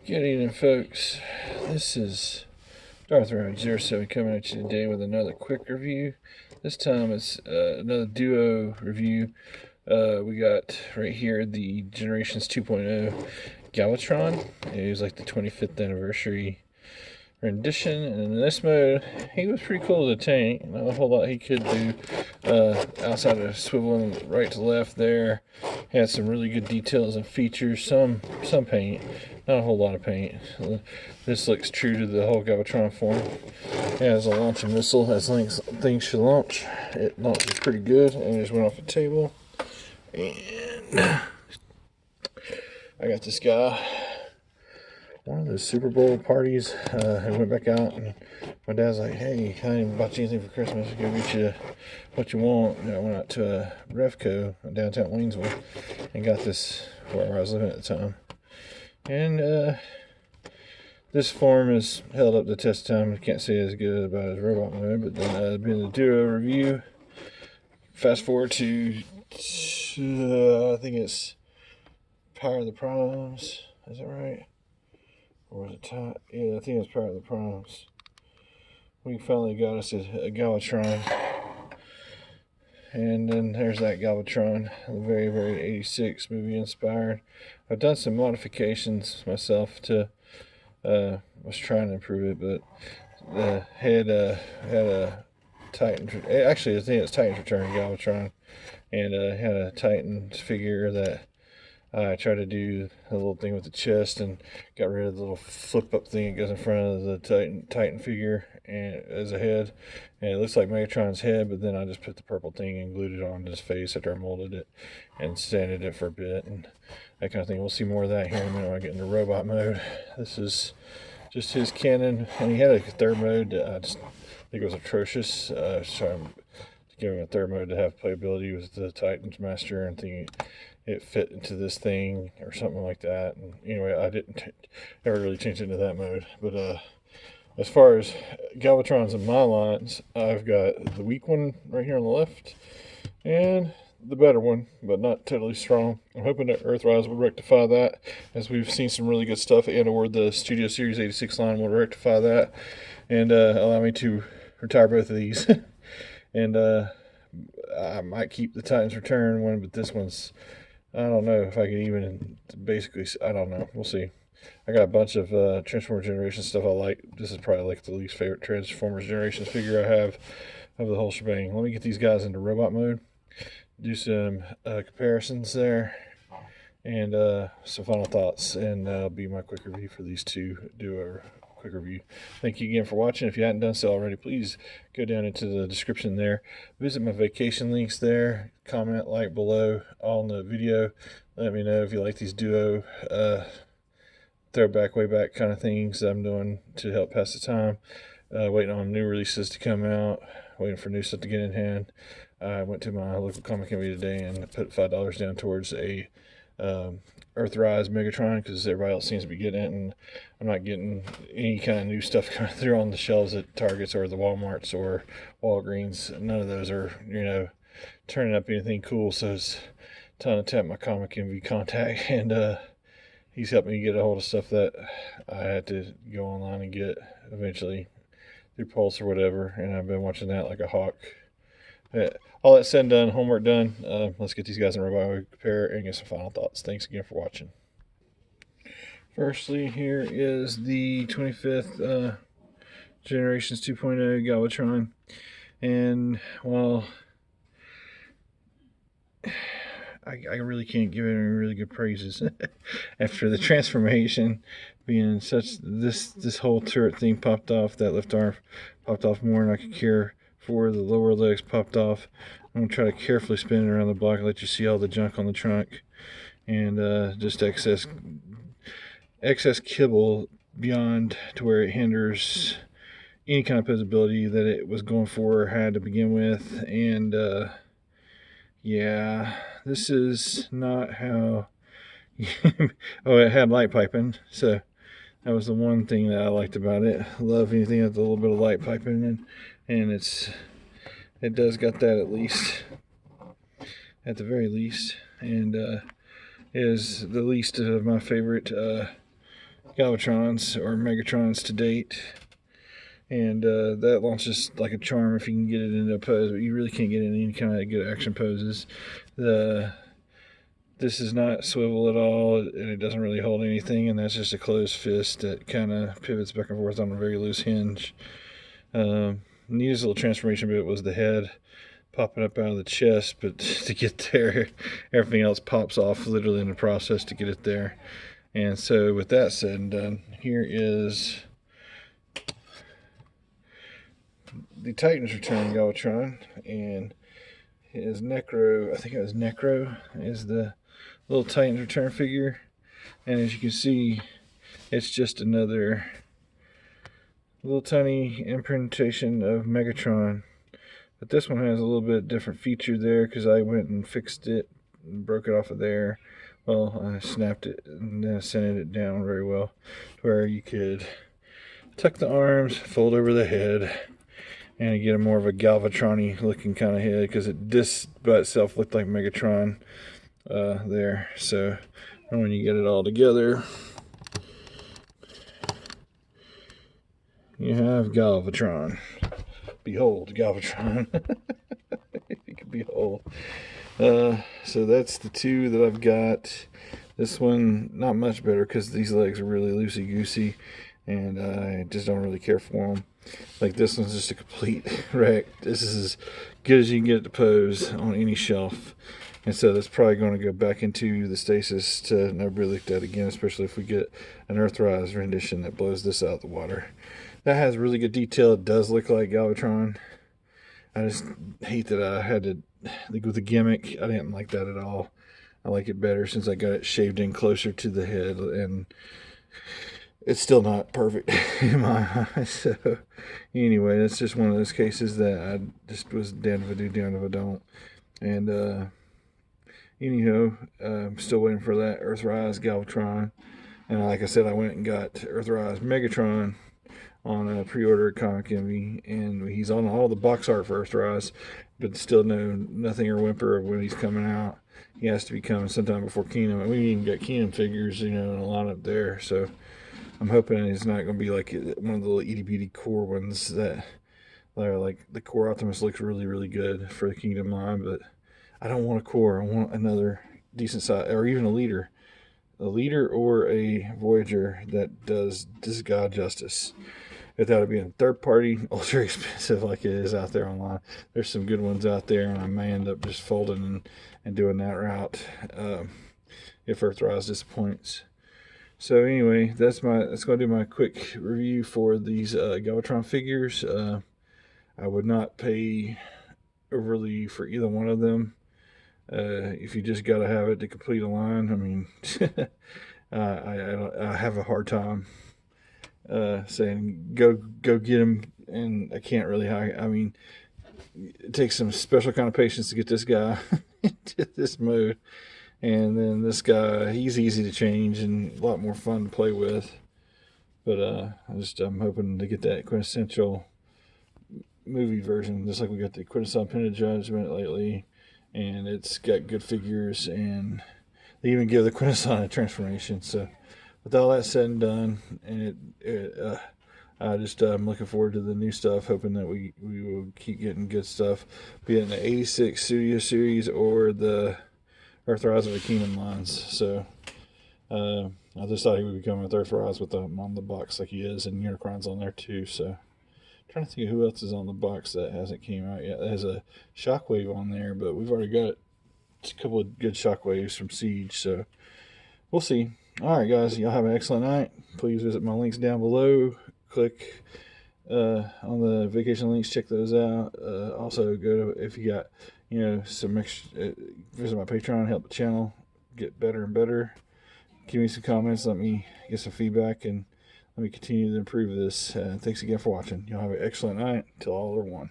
Good evening, folks. This is Galvatron07 coming at you today with another quick review. This time it's another duo review. We got right here the Generations 2.0 Galvatron. It was like the 25th anniversary rendition, and in this mode he was pretty cool as a tank. Not a whole lot he could do outside of swiveling right to left there. Had some really good details and features, some paint, not a whole lot of paint. This looks true to the whole Galvatron form. It has a launching missile as things should launch. It launches pretty good, and it just went off the table. And I got this guy. One of those Super Bowl parties, I went back out, and my dad's like, "Hey, I didn't buy you anything for Christmas. Go get you what you want." And I went out to a Revco in downtown Waynesville and got this where I was living at the time. And this form has held up the test of time. I can't say as good about his robot mode, but then being the duo review, fast forward to I think it's Power of the Primes. Is that right? Or was it time? Yeah, I think it's Power of the Primes. We finally got us a Galvatron. And then there's that Galvatron, very, very 86 movie inspired. I've done some modifications myself to, was trying to improve it, but the head had a Titan, actually I think it's Titan's Return Galvatron, and had a Titan figure that I tried to do a little thing with the chest and got rid of the little flip up thing that goes in front of the Titan figure and as a head, and it looks like Megatron's head, but then I just put the purple thing and glued it on his face after I molded it and sanded it for a bit and that kind of thing. We'll see more of that here in a minute when I get into robot mode. This is just his cannon, and he had a third mode that I just think was atrocious. So I'm giving him a third mode to have playability with the Titan's Master and thinking it fit into this thing or something like that. And anyway, I didn't ever really change into that mode. But as far as Galvatrons in my lines, I've got the weak one right here on the left and the better one, but not totally strong. I'm hoping that Earthrise will rectify that, as we've seen some really good stuff, and or the Studio Series 86 line will rectify that and allow me to retire both of these. And I might keep the Titan's Return one, but this one's, I don't know if I could even basically, I don't know. We'll see. I got a bunch of Transformers Generation stuff I like. This is probably like the least favorite Transformers Generations figure I have of the whole shebang. Let me get these guys into robot mode, do some comparisons there, and some final thoughts, and that'll be my quick review for these two. Do a quick review. Thank you again for watching. If you hadn't done so already, please go down into the description there, visit my vacation links there, comment, like below on the video. Let me know if you like these duo throwback way back kind of things that I'm doing to help pass the time. Waiting on new releases to come out, waiting for new stuff to get in hand. I went to my local comic company today and put $5 down towards a Earthrise Megatron, because everybody else seems to be getting it, and I'm not getting any kind of new stuff coming through on the shelves at Targets or the Walmarts or Walgreens. None of those are, turning up anything cool, so it's time to tap my comic envy contact, and he's helped me get a hold of stuff that I had to go online and get eventually through Pulse or whatever, and I've been watching that like a hawk. All that said and done, homework done. Let's get these guys in robot mode, compare, and get some final thoughts. Thanks again for watching. Firstly, here is the 25th Generations 2.0 Galvatron, and while I really can't give it any really good praises after the transformation being such, this whole turret thing popped off, that left arm popped off more than I could care for, the lower legs popped off. I'm going to try to carefully spin it around the block and let you see all the junk on the trunk, and just excess kibble beyond to where it hinders any kind of posability that it was going for or had to begin with. And yeah, this is not how oh, it had light piping, so that was the one thing that I liked about it. Love anything with a little bit of light piping, and it does got that at the very least, and is the least of my favorite Galvatrons or Megatrons to date. And that launches like a charm if you can get it into a pose, but you really can't get it in any kind of good action poses. This is not swivel at all, and it doesn't really hold anything, and that's just a closed fist that kind of pivots back and forth on a very loose hinge. Neatest little transformation bit was the head popping up out of the chest, but to get there, everything else pops off literally in the process to get it there. And so with that said and done, here is the Titan's Return Galvatron, and his Necro, I think it was Necro, is the little Titan's Return figure. And as you can see, it's just another little tiny imprintation of Megatron. But this one has a little bit different feature there because I went and fixed it and broke it off of there. Well, I snapped it and then sanded it down very well to where you could tuck the arms, fold over the head, and get a more of a Galvatron-y looking kind of head, because this by itself looked like Megatron there. So when you get it all together, you have Galvatron. Behold, Galvatron. You can behold. So that's the two that I've got. This one, not much better because these legs are really loosey-goosey, and I just don't really care for them. Like, this one's just a complete wreck. This is as good as you can get it to pose on any shelf. And so that's probably going to go back into the stasis to never be looked at again, especially if we get an Earthrise rendition that blows this out of the water. That has really good detail. It does look like Galvatron. I just hate that I had to, like, with the gimmick, I didn't like that at all. I like it better since I got it shaved in closer to the head, and it's still not perfect in my eyes. So anyway, that's just one of those cases that I just was damned if I do, damned if I don't. And anyhow, I'm still waiting for that Earthrise Galvatron. And like I said, I went and got Earthrise Megatron on a pre-order at Comic Envy, and he's on all the box art for Earthrise, but still nothing or whimper of when he's coming out. He has to be coming sometime before Kingdom, and we even got Kingdom figures, in a lineup there. So I'm hoping it's not going to be like one of the little itty bitty core ones that are like the core Optimus looks really, really good for the Kingdom line, but I don't want a core. I want another decent size, or even a leader or a Voyager that does this god justice. Without it being third party, ultra expensive like it is out there online. There's some good ones out there, and I may end up just folding and doing that route if Earthrise disappoints. So anyway, that's going to do my quick review for these Galvatron figures. I would not pay overly for either one of them. If you just got to have it to complete a line, I mean, I have a hard time saying go get him, and I can't really. I mean, it takes some special kind of patience to get this guy into this mode, and then this guy, he's easy to change and a lot more fun to play with. But I'm hoping to get that quintessential movie version, just like we got the quintessential Pen of Judgment lately, and it's got good figures, and they even give the quintessential a transformation. So with all that said and done, and I'm looking forward to the new stuff, hoping that we will keep getting good stuff, be it in the 86 Studio Series or the Earthrise of the Kingdom lines. So I just thought he would be coming with Earthrise with them on the box like he is, and Unicron's on there too. So I'm trying to think of who else is on the box that hasn't came out yet. There's a Shockwave on there, but we've already got a couple of good Shockwaves from Siege, so we'll see. All right, guys, y'all have an excellent night. Please visit my links down below. Click on the vacation links, check those out. Also, go to, if you got some extra, visit my Patreon, help the channel get better and better. Give me some comments, let me get some feedback, and let me continue to improve this. Thanks again for watching. Y'all have an excellent night. Till all are one.